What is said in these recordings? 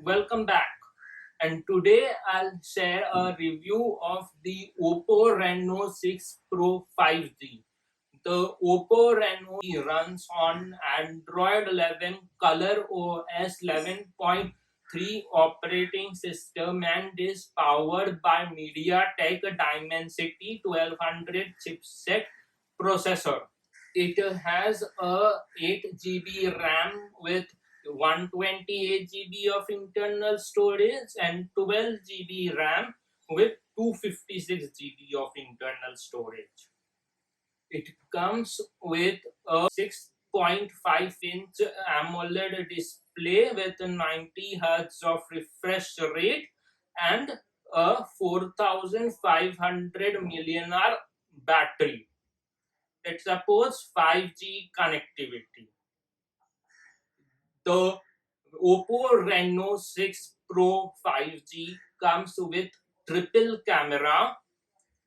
Welcome back. And today I'll share a review of the Oppo Reno6 Pro 5G. The Oppo Reno runs on Android 11 Color OS 11.3 operating system and is powered by MediaTek Dimensity 1200 chipset processor. It has a 8 GB RAM with 128 GB of internal storage and 12 GB RAM with 256 GB of internal storage. It comes with a 6.5-inch AMOLED display with 90 Hz of refresh rate and a 4500 mAh battery. It supports 5G connectivity. The Oppo Reno6 Pro 5G comes with triple camera,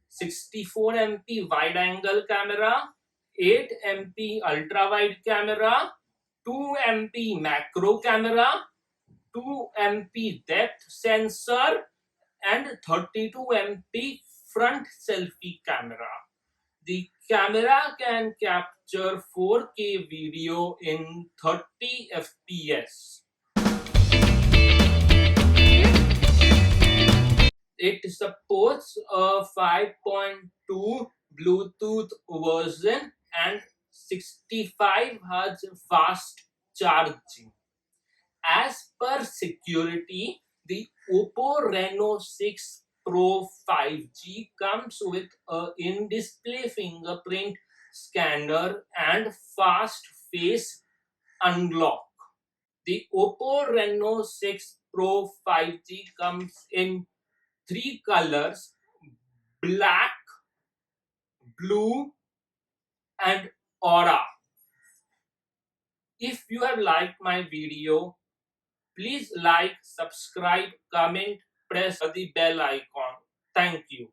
64 MP wide angle camera, 8 MP ultra wide camera, 2 MP macro camera, 2 MP depth sensor, and 32 MP front selfie camera. The camera can capture 4K video in 30 FPS. It supports a 5.2 Bluetooth version and 65 Hz fast charging. As per security, the Oppo Reno6 Pro 5G comes with a in-display fingerprint scanner and fast face unlock. The Oppo Reno6 Pro 5G comes in three colors: black, blue, and aura. If you have liked my video, please like, subscribe, comment, press the bell icon. Thank you.